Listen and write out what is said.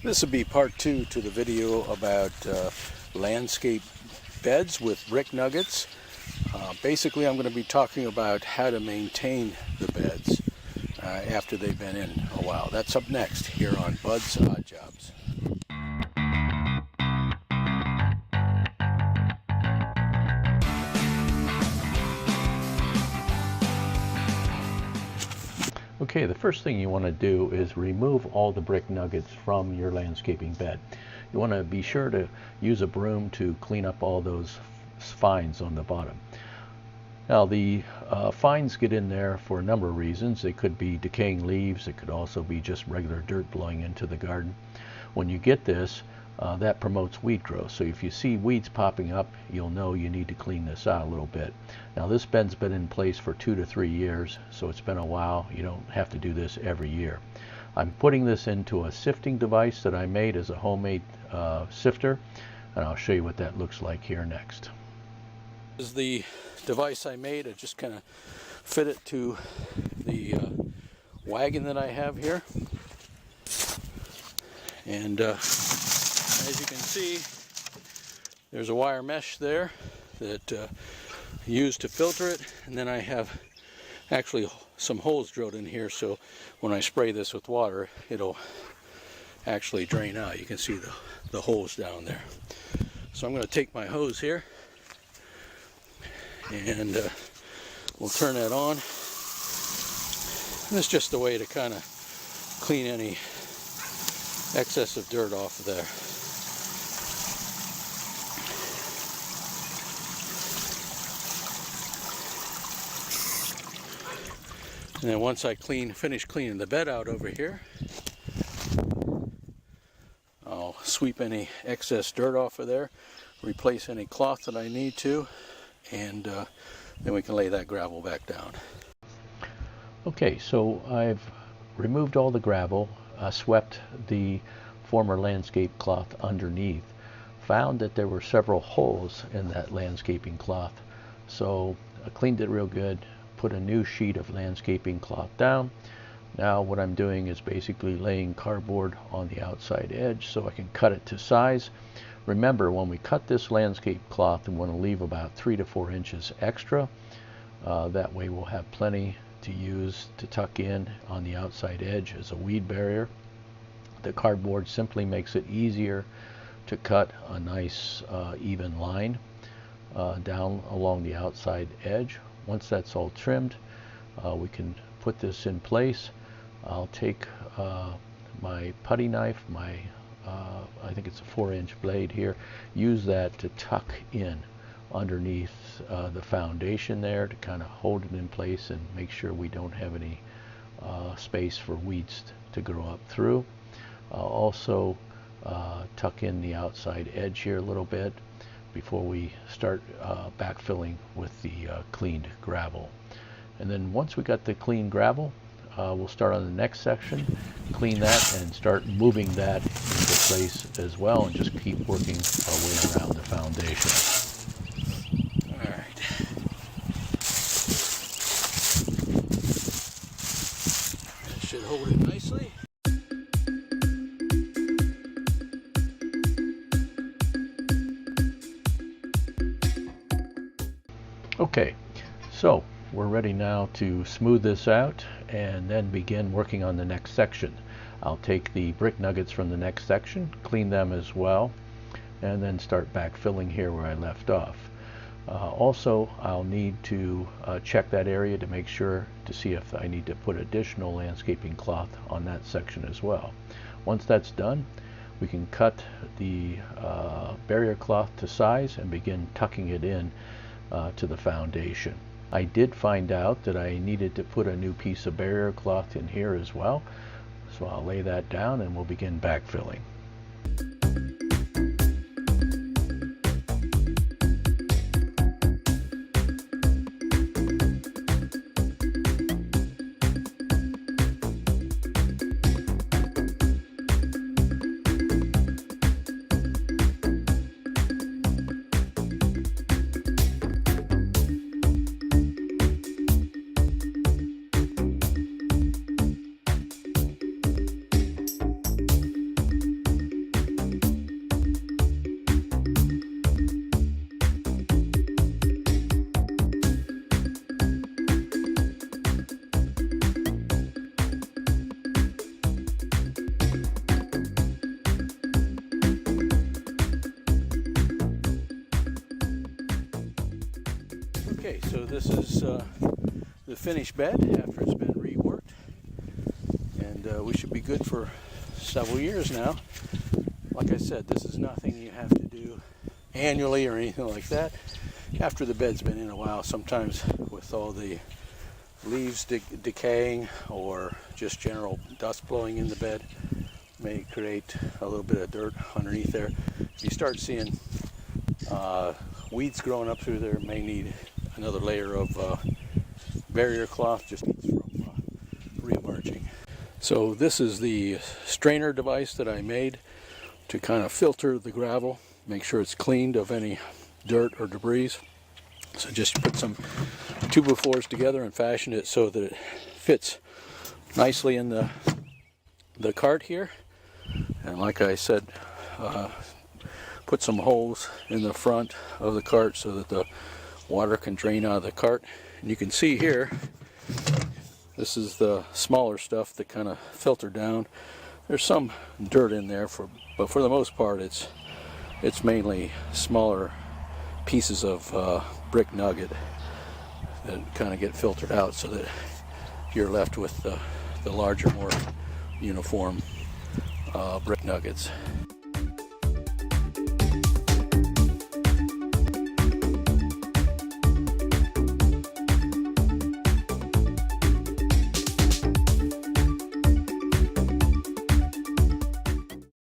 This will be part 2 to the video about landscape beds with brick nuggets. Basically, I'm going to be talking about how to maintain the beds after they've been in a while. That's up next here on Bud's Odd Jobs. Okay, the first thing you want to do is remove all the brick nuggets from your landscaping bed. You want to be sure to use a broom to clean up all those fines on the bottom. Now the fines get in there for a number of reasons. They could be decaying leaves, it could also be just regular dirt blowing into the garden. When you get this, that promotes weed growth. So if you see weeds popping up, you'll know you need to clean this out a little bit. Now this bed's been in place for 2 to 3 years, so it's been a while. You don't have to do this every year. I'm putting this into a sifting device that I made as a homemade sifter, and I'll show you what that looks like here next. This is the device I made. I just kind of fit it to the wagon that I have here, and as you can see, there's a wire mesh there that I use to filter it, and then I have actually some holes drilled in here, so when I spray this with water, it'll actually drain out. You can see the holes down there. So I'm going to take my hose here, and we'll turn that on. And it's just a way to kind of clean any excess of dirt off of there. And then once I finish cleaning the bed out over here, I'll sweep any excess dirt off of there, replace any cloth that I need to, and then we can lay that gravel back down. Okay, so I've removed all the gravel, swept the former landscape cloth underneath, found that there were several holes in that landscaping cloth, so I cleaned it real good, put a new sheet of landscaping cloth down. Now what I'm doing is basically laying cardboard on the outside edge so I can cut it to size. Remember, when we cut this landscape cloth, we want to leave about 3 to 4 inches extra. That way we'll have plenty to use to tuck in on the outside edge as a weed barrier. The cardboard simply makes it easier to cut a nice even line down along the outside edge. Once that's all trimmed, we can put this in place. I'll take my putty knife, I think it's a 4-inch blade here, use that to tuck in underneath the foundation there to kind of hold it in place and make sure we don't have any space for weeds to grow up through. I'll also tuck in the outside edge here a little bit before we start backfilling with the cleaned gravel. And then once we got the clean gravel, we'll start on the next section, clean that, and start moving that into place as well, and just keep working our way around the foundation. All right. That should hold it nicely. Okay, so we're ready now to smooth this out and then begin working on the next section. I'll take the brick nuggets from the next section, clean them as well, and then start backfilling here where I left off. Also, I'll need to check that area to make sure to see if I need to put additional landscaping cloth on that section as well. Once that's done, we can cut the barrier cloth to size and begin tucking it in to the foundation. I did find out that I needed to put a new piece of barrier cloth in here as well, so I'll lay that down and we'll begin backfilling. Okay, so this is the finished bed after it's been reworked, and we should be good for several years now. Like I said, this is nothing you have to do annually or anything like that. After the bed's been in a while, sometimes with all the leaves decaying or just general dust blowing in the bed, may create a little bit of dirt underneath there. If you start seeing weeds growing up through there, may need another layer of barrier cloth, just from re-emerging. So this is the strainer device that I made to kind of filter the gravel, make sure it's cleaned of any dirt or debris. So just put some 2x4s together and fashion it so that it fits nicely in the cart here. And like I said, put some holes in the front of the cart so that the water can drain out of the cart. And you can see here, this is the smaller stuff that kind of filter down. There's some dirt in there, but for the most part it's mainly smaller pieces of brick nugget that kind of get filtered out, so that you're left with the larger, more uniform brick nuggets.